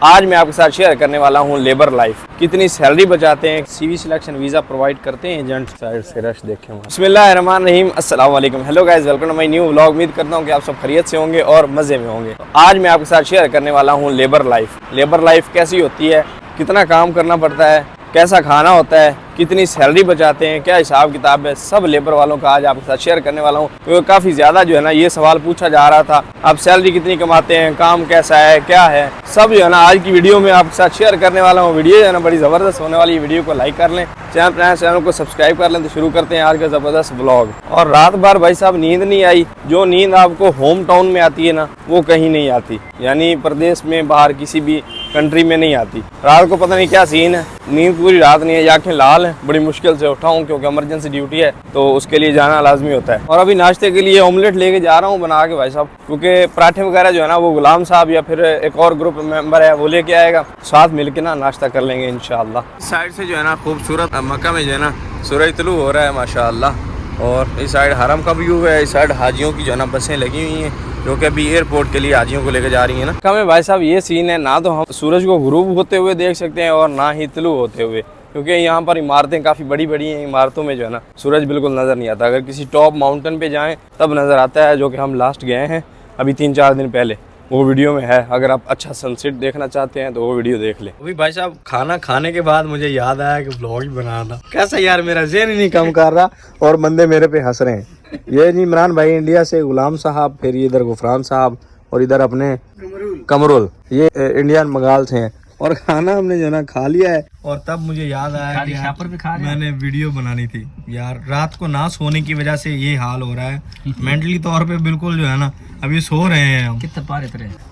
आज मैं आपके साथ शेयर करने वाला हूँ लेबर लाइफ, कितनी सैलरी बचाते हैं, सीवी सिलेक्शन वीज़ा प्रोवाइड करते हैं एजेंट। साइड से रश देखें। बिस्मिल्लाहिर्रहमानिर्रहीम, अस्सलाम वालेकुम। Hello guys, welcome to my new vlog. उम्मीद करता हूँ कि आप सब खैरियत से होंगे और मज़े में होंगे। आज मैं आपके साथ शेयर करने वाला हूँ लेबर लाइफ। लेबर लाइफ कैसी होती है, कितना काम करना पड़ता है, कैसा खाना होता है, कितनी सैलरी बचाते हैं, क्या हिसाब किताब है, सब लेबर वालों का आज आपके साथ शेयर करने वाला हूँ। क्योंकि काफ़ी ज़्यादा जो है ना ये सवाल पूछा जा रहा था, आप सैलरी कितनी कमाते हैं, काम कैसा है, क्या है, सब जो है ना आज की वीडियो में आपके साथ शेयर करने वाला हूँ। वीडियो जो है ना बड़ी ज़बरदस्त होने वाली है। वीडियो को लाइक कर लें, चैनल को सब्सक्राइब कर लें। तो शुरू करते हैं आज का ज़बरदस्त ब्लॉग। और रात भर भाई साहब नींद नहीं आई। जो नींद आपको होम टाउन में आती है ना, वो कहीं नहीं आती, यानी प्रदेश में बाहर किसी भी कंट्री में नहीं आती। रात को पता नहीं क्या सीन है, नींद पूरी रात नहीं है, आंखें लाल हैं, बड़ी मुश्किल से उठा हूँ क्योंकि इमरजेंसी ड्यूटी है, तो उसके लिए जाना लाजमी होता है। और अभी नाश्ते के लिए ऑमलेट लेके जा रहा हूँ बना के भाई साहब, क्योंकि पराठे वगैरह जो है ना वो गुलाम साहब या फिर एक और ग्रुप मेंबर है वो लेके आएगा, साथ मिलके ना नाश्ता कर लेंगे इंशाल्लाह। इस साइड से जो है ना खूबसूरत मक्का में जो है ना सूरज तुलू हो रहा है माशाल्लाह। और इस साइड हरम का व्यू है, इस साइड हाजियों की जो है ना बसें लगी हुई हैं जो कि अभी एयरपोर्ट के लिए हाजियों को लेकर जा रही है ना। कम है भाई साहब ये सीन है, ना तो हम सूरज को गुरूब होते हुए देख सकते हैं और ना ही तुलू होते हुए, क्योंकि यहाँ पर इमारतें काफ़ी बड़ी बड़ी हैं। इमारतों में जो है ना सूरज बिल्कुल नज़र नहीं आता। अगर किसी टॉप माउंटेन पे जाएं तब नज़र आता है, जो कि हम लास्ट गए हैं अभी 3-4 दिन पहले, वो वीडियो में है। अगर आप अच्छा सनसेट देखना चाहते हैं तो वो वीडियो देख लें। अभी भाई साहब खाना खाने के बाद मुझे याद आया कि ब्लॉग ही बनाना था। कैसा यार, मेरा ज़हन ही नहीं काम कर रहा और बंदे मेरे पे हंस रहे हैं। ये जी इमरान भाई इंडिया से, गुलाम साहब, फिर इधर गुफरान साहब और इधर अपने कमरुल, ये इंडियन मंगाल से हैं। और खाना हमने जो ना खा लिया है और तब मुझे याद आया कि यार मैंने वीडियो बनानी थी। यार रात को ना सोने की वजह से ये हाल हो रहा है, मेंटली तौर पे बिल्कुल जो है ना अभी सो रहे हैं हम। कितने पारे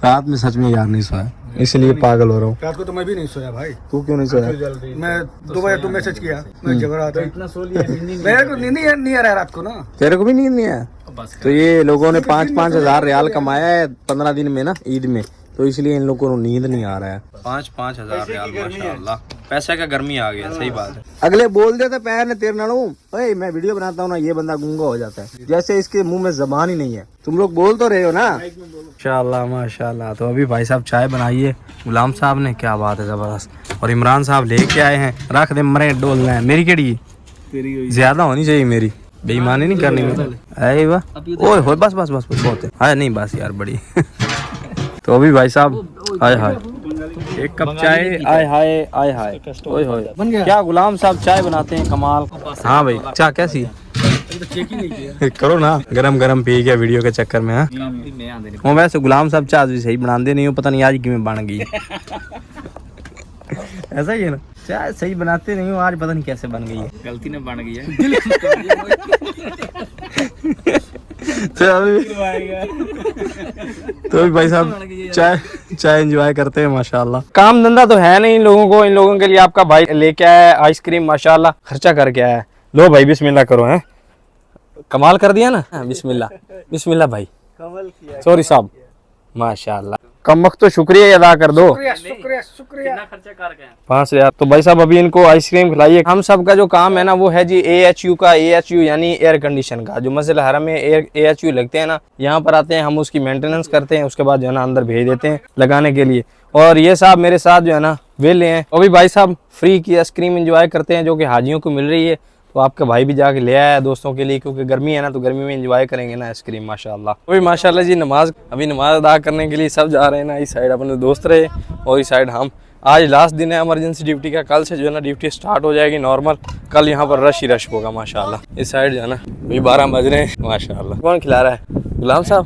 रात में सच में यार नहीं सोया, इसलिए पागल हो रहा हूँ। रात को तो मैं भी नहीं सोया भाई। तू क्यों नहीं सोया? मैं 2 बजे तो मैसेज किया, मैं जग रहा था। इतना सो लिया, मेरे को नींद नहीं आ रहा है रात को ना। तेरे को भी नींद नहीं आया? तो ये लोगों ने 5-5 हज़ार रियाल कमाया है 15 दिन में ना, ईद में, तो इसलिए इन लोगों को नींद नहीं आ रहा है। 5-5 हज़ार रियाल माशाल्लाह, पैसे का गर्मी आ गया। सही बात है। अगले बोल देते पैर ने तेरे नालों, ओए मैं वीडियो बनाता हूँ ना, ये बंदा गूंगा हो जाता है, जैसे इसके मुंह में जबान ही नहीं है। तुम लोग बोल तो रहे हो ना माशाल्लाह माशाल्लाह। तो अभी भाई साहब चाय बनाइए गुलाम साहब ने, क्या बात है जबरदस्त। और इमरान साहब लेके आए हैं, रख दे मरे डोलना है। मेरी केड़ी ज्यादा होनी चाहिए, मेरी बेईमानी नहीं करनी। अरे वाह, ओए हो बस बस बस बहुत है। हाँ नहीं बस यार बड़ी तो अभी भाई साहब आए हाय एक कप चाय, आए हाय आए हाय, ओए होए क्या गुलाम साहब चाय बनाते हैं, कमाल। हाँ भाई चाय कैसी करो ना, गरम गरम पी गया वीडियो के चक्कर में। हाँ वैसे गुलाम साहब चाय भी सही बनाते नहीं हो, पता नहीं आज किमें बन गई। ऐसा ही है ना, चाय सही बनाते नहीं हो, आज पता नहीं कैसे बन गई है, गलती ने बन गई है। तो भाई साहब चाय एंजॉय करते हैं माशाल्लाह। काम धंधा तो है नहीं इन लोगों को, इन लोगों के लिए आपका भाई लेके आया है आइसक्रीम, माशाल्लाह खर्चा करके आया है। लो भाई बिस्मिल्लाह करो। हैं कमाल कर दिया ना। बिस्मिल्लाह बिस्मिल्लाह भाई, सॉरी साहब माशाल्लाह। कम वक्त तो शुक्रिया अदा कर दो। शुक्रिया। 5 हज़ार। तो भाई साहब अभी इनको आइसक्रीम खिलाइए। हम सब का जो काम है ना वो है जी AHU का, AHU यानी एयर कंडीशन का। जो मस्जिद हरम में AHU लगते हैं ना, यहाँ पर आते हैं, हम उसकी मेंटेनेंस करते हैं, उसके बाद जो है ना अंदर भेज देते हैं लगाने के लिए। और ये साहब मेरे साथ जो है ना वेले हैं। अभी भाई साहब फ्री की आइसक्रीम एंजॉय करते हैं जो कि हाजियों को मिल रही है। तो आपका भाई भी जाके ले आया है दोस्तों के लिए, क्योंकि गर्मी है ना, तो गर्मी में एंजॉय करेंगे ना आइसक्रीम माशाल्लाह। अभी माशाल्लाह जी अभी नमाज अदा करने के लिए सब जा रहे हैं ना। इस साइड अपने दोस्त रहे और इस साइड हम। आज लास्ट दिन है इमरजेंसी ड्यूटी का, कल से जो है ना ड्यूटी स्टार्ट हो जाएगी नॉर्मल। कल यहाँ पर रश ही रश होगा माशाल्लाह। इस साइड जो है ना अभी 12 बज रहे हैं माशाल्लाह। कौन खिला रहा है? गुलाम साहब।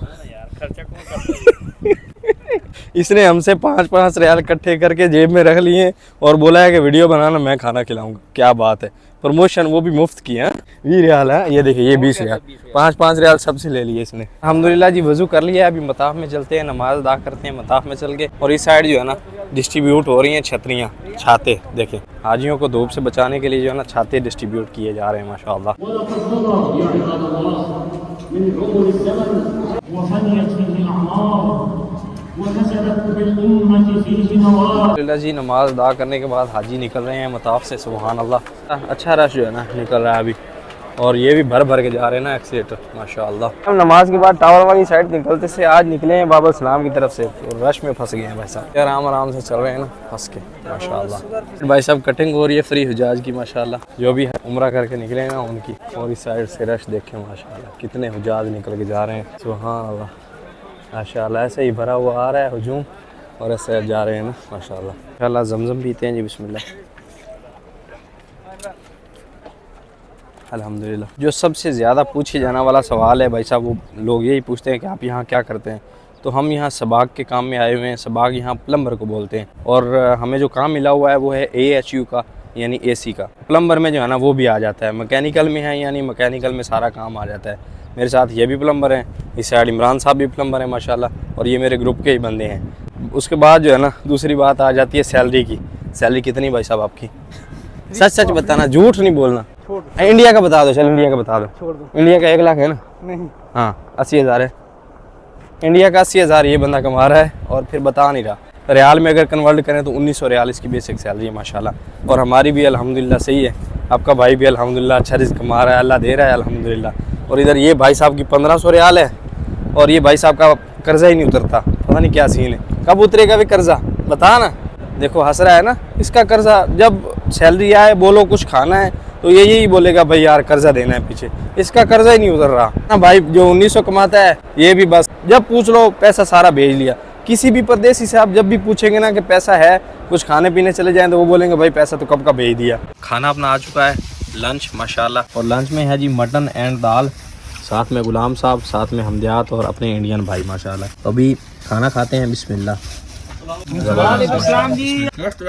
इसने हमसे 5-5 रियाल इकट्ठे करके जेब में रख लिए और बोला है कि वीडियो बनाना, मैं खाना खिलाऊंगा। क्या बात है, प्रमोशन वो भी मुफ्त की है। 20 रियाल है, ये देखिए, ये 20 रियाल, 5-5 रियाल सबसे ले लिए इसने। अल्हम्दुलिल्लाह जी वजू कर लिया, अभी मताफ में चलते हैं, नमाज अदा करते हैं मताफ में चल के। और इस साइड जो है ना डिस्ट्रीब्यूट हो रही हैं छतरियाँ, छाते। देखें हाजियों को धूप से बचाने के लिए जो है ना छाते डिस्ट्रीब्यूट किए जा रहे हैं माशाल्लाह। जी नमाज अदा करने के बाद हाजी निकल रहे हैं मताफ से, सुबहान अल्लाह। अच्छा रश जो है ना निकल रहा है अभी। और ये भी भर भर के जा रहे हैं ना एक्सीटर, माशाल्लाह। हम नमाज के बाद टावर वाली साइड निकलते से आज निकले हैं बाबा सलाम की तरफ से, और रश में फंस गए हैं भाई साहब। आराम आराम से चल रहे हैं ना फंस के, माशाल्लाह। भाई साहब कटिंग हो रही है फ्री हुजाज की, माशाल्लाह। जो भी है उम्रा करके निकले हैं ना उनकी। और इस साइड से रश देखें माशाल्लाह, कितने हुजाज निकल के जा रहे हैं, सुभान अल्लाह माशाल्लाह। ऐसे ही भरा हुआ आ रहा है हुजूम, और ऐसे जा रहे हैं ना माशाल्लाह। माशाल्लाह ज़मज़म पीते हैं जी, बिस्मिल्लाह, अल्हम्दुलिल्लाह। जो सबसे ज़्यादा पूछे जाने वाला सवाल है भाई साहब, वो लोग यही पूछते हैं कि आप यहाँ क्या करते हैं। तो हम यहाँ सबाक के काम में आए हुए हैं। सबाक यहाँ प्लम्बर को बोलते हैं, और हमें जो काम मिला हुआ है वो है AHU का, यानी AC का। प्लम्बर में जो है ना वो भी आ जाता है, मैकेनिकल में है यानी मैकेनिकल में सारा काम आ जाता है। मेरे साथ ये भी प्लम्बर हैं, इस साइड इमरान साहब भी प्लम्बर हैं माशाल्लाह, और ये मेरे ग्रुप के ही बंदे हैं। उसके बाद जो है ना दूसरी बात आ जाती है सैलरी की। सैलरी कितनी भाई साहब आपकी? सच सच बताना, झूठ नहीं बोलना। इंडिया का बता दो, चल इंडिया का बता दो। छोड़ दो। इंडिया का 1 लाख है ना? नहीं, हाँ 80,000 है। इंडिया का 80,000 ये बंदा कमा रहा है, और फिर बता नहीं रहा। रियाल में अगर कन्वर्ट करें तो 1900 रियाल इसकी बेसिक सैलरी है माशाल्लाह। और हमारी भी अल्हम्दुलिल्लाह सही है। आपका भाई भी अल्हम्दुलिल्लाह अच्छा रिज़्क़ कमा रहा है, अल्लाह दे रहा है अल्हम्दुलिल्लाह। और इधर ये भाई साहब की 1500 रियाल है, और ये भाई साहब का कर्जा ही नहीं उतरता, पता नहीं क्या सीन है। कब उतरेगा भी कर्जा, बता ना। देखो हंस रहा है ना, इसका कर्जा जब सैलरी आए बोलो कुछ खाना है तो ये यही बोलेगा भाई यार कर्जा देना है पीछे, इसका कर्जा ही नहीं उतर रहा ना भाई। जो 1900 कमाता है ये भी बस जब पूछ लो पैसा सारा भेज लिया। किसी भी परदेसी से आप जब भी पूछेंगे ना कि पैसा है, कुछ खाने पीने चले जाएं, तो वो बोलेंगे भाई पैसा तो कब का भेज दिया। खाना अपना आ चुका है, लंच माशाल्लाह। और लंच में है जी मटन एंड दाल, साथ में गुलाम साहब, साथ में हमदियात और अपने इंडियन भाई माशाल्लाह। तो अभी खाना खाते हैं, बिस्मिल्लाह। Most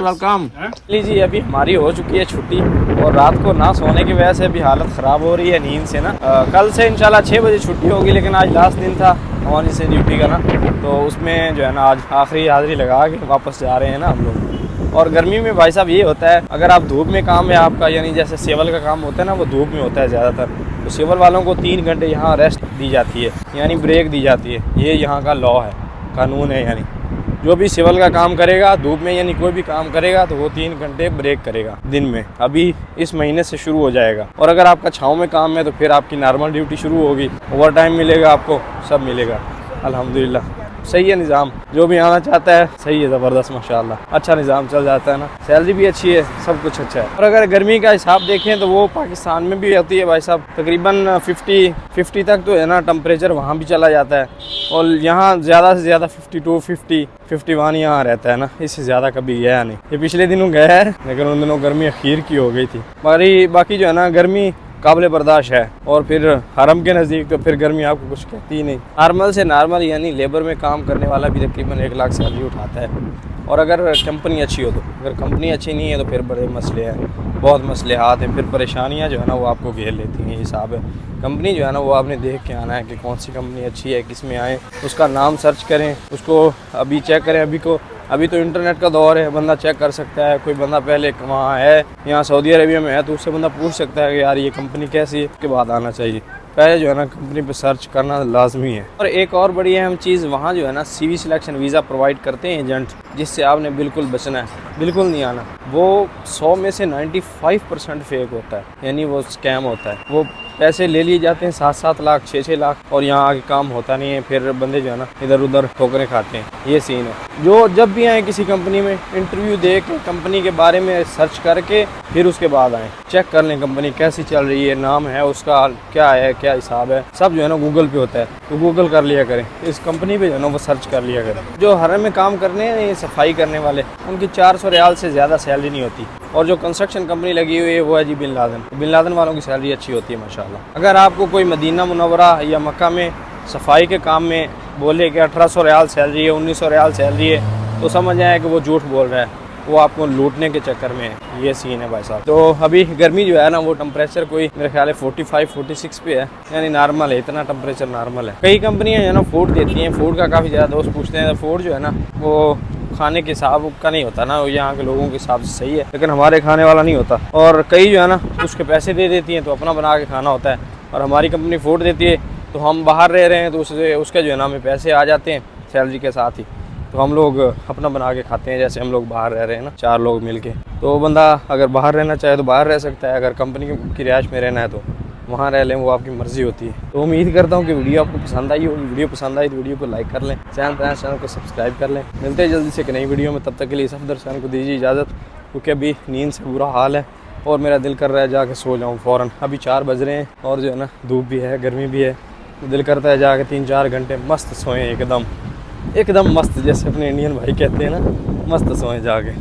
welcome. लीजिए अभी हमारी हो चुकी है छुट्टी, और रात को ना सोने की वजह से अभी हालत ख़राब हो रही है नींद से ना। कल से इंशाल्लाह 6 बजे छुट्टी होगी, लेकिन आज लास्ट दिन था हमारी से ड्यूटी का ना, तो उसमें जो है ना आज आखिरी हाज़िरी लगा के वापस जा रहे हैं ना हम लोग। और गर्मी में भाई साहब ये होता है, अगर आप धूप में काम है आपका, यानी जैसे सिविल का काम होता है ना वो धूप में होता है ज़्यादातर, तो सिविल वालों को 3 घंटे यहाँ रेस्ट दी जाती है, यानी ब्रेक दी जाती है। ये यहाँ का लॉ है, कानून है। यानी जो भी सिविल का काम करेगा धूप में, यानी कोई भी काम करेगा, तो वो 3 घंटे ब्रेक करेगा दिन में। अभी इस महीने से शुरू हो जाएगा। और अगर आपका छाँव में काम है तो फिर आपकी नॉर्मल ड्यूटी शुरू होगी, ओवर टाइम मिलेगा आपको, सब मिलेगा अल्हम्दुलिल्लाह। सही है निज़ाम, जो भी आना चाहता है सही है, ज़बरदस्त माशाल्लाह, अच्छा निज़ाम चल जाता है ना। सैलरी भी अच्छी है, सब कुछ अच्छा है। और अगर गर्मी का हिसाब देखें तो वो पाकिस्तान में भी होती है भाई साहब, तकरीबन 50 तक तो है ना टेम्परेचर वहाँ भी चला जाता है। और यहाँ ज़्यादा से ज़्यादा 52, 50, 51 यहाँ रहता है ना, इससे ज़्यादा कभी गया नहीं। ये पिछले दिनों गया है, लेकिन उन दिनों गर्मी अखीर की हो गई थी। बाकी जो है ना गर्मी काबिल बर्दाश्त है। और फिर हरम के नज़दीक तो फिर गर्मी आपको कुछ कहती ही नहीं। नॉर्मल से नॉर्मल यानी लेबर में काम करने वाला भी तकरीबन 1 लाख सैलरी उठाता है। और अगर कंपनी अच्छी हो तो, अगर कंपनी अच्छी नहीं है तो फिर बड़े मसले हैं, बहुत मसले हाथ हैं, फिर परेशानियां जो है ना वो आपको घेर लेती हैं। हिसाब है कंपनी जो है ना वो आपने देख के आना है कि कौन सी कंपनी अच्छी है, किस में आए, उसका नाम सर्च करें, उसको अभी चेक करें। अभी तो इंटरनेट का दौर है, बंदा चेक कर सकता है। कोई बंदा पहले वहाँ है, यहाँ सऊदी अरेबिया में है, तो उससे बंदा पूछ सकता है कि यार ये कंपनी कैसी है, उसके बाद आना चाहिए। पहले जो है ना कंपनी पे सर्च करना लाजमी है। और एक और बड़ी अहम चीज़, वहाँ जो है ना CV सिलेक्शन वीज़ा प्रोवाइड करते हैं एजेंट, जिससे आपने बिल्कुल बचना है, बिल्कुल नहीं आना। वो 100 में से 95% फेक होता है, यानी वो स्कैम होता है। वो पैसे ले लिए जाते हैं 7-7 लाख, 6-6 लाख, और यहाँ आगे काम होता नहीं है। फिर बंदे जो है ना इधर उधर ठोकरें खाते हैं, ये सीन है। जो जब भी आए किसी कंपनी में, इंटरव्यू दे के कंपनी के बारे में सर्च करके फिर उसके बाद आएँ, चेक कर लें कंपनी कैसी चल रही है, नाम है उसका, क्या है, क्या हिसाब है, सब जो है ना गूगल पे होता है, तो गूगल कर लिया करें। इस कंपनी पे जो है ना वो सर्च कर लिया करें। जो हरम में काम करने हैं, ये सफाई करने वाले, उनकी 400 रियाल से ज़्यादा सैलरी नहीं होती। और जो कंस्ट्रक्शन कंपनी लगी हुई है वो है जी बिन लादेन वालों की सैलरी अच्छी होती है माशाल्लाह। अगर आपको कोई मदीना मुनव्वरा या मक्का में सफाई के काम में बोले कि 1800 रियाल सैलरी है, 1900 रियाल सैलरी है, तो समझ आए कि वो झूठ बोल रहा है, वो आपको लूटने के चक्कर में है। ये सीन है भाई साहब। तो अभी गर्मी जो है ना वो टेम्परेचर कोई मेरे ख्याल है 45-46 पे है, यानी नॉर्मल है, इतना टेम्परेचर नॉर्मल है। कई कंपनियां जो है ना फूड देती हैं, फूड का काफ़ी ज़्यादा दोस्त पूछते हैं। फूड जो है ना वो खाने के हिसाब का नहीं होता ना, यहाँ के लोगों के हिसाब से सही है, लेकिन हमारे खाने वाला नहीं होता। और कई जो है ना उसके पैसे दे देती हैं, तो अपना बना के खाना होता है। और हमारी कंपनी फूड देती है, तो हम बाहर रह रहे हैं तो उसके जो है ना हमें पैसे आ जाते हैं सैलरी के साथ ही। तो हम लोग अपना बना के खाते हैं। जैसे हम लोग बाहर रह रहे हैं ना, 4 लोग मिलके, तो बंदा अगर बाहर रहना चाहे तो बाहर रह सकता है, अगर कंपनी की रिहाइश में रहना है तो वहाँ रह लें, वो आपकी मर्ज़ी होती है। तो उम्मीद करता हूँ कि वीडियो आपको पसंद आई होगी। वीडियो पसंद आई तो वीडियो को लाइक कर लें, चैनल को सब्सक्राइब कर लें। मिलते हैं जल्दी से एक नई वीडियो में, तब तक के लिए सफदर चैनल को दीजिए इजाज़त, क्योंकि अभी नींद से बुरा हाल है और मेरा दिल कर रहा है जाके सो जाऊँ फ़ौरन। अभी 4 बज रहे हैं और जो है ना धूप भी है, गर्मी भी है, तो दिल करता है जाके 3-4 घंटे मस्त सोएं, एकदम मस्त, जैसे अपने इंडियन भाई कहते हैं ना, मस्त सोएं जाके।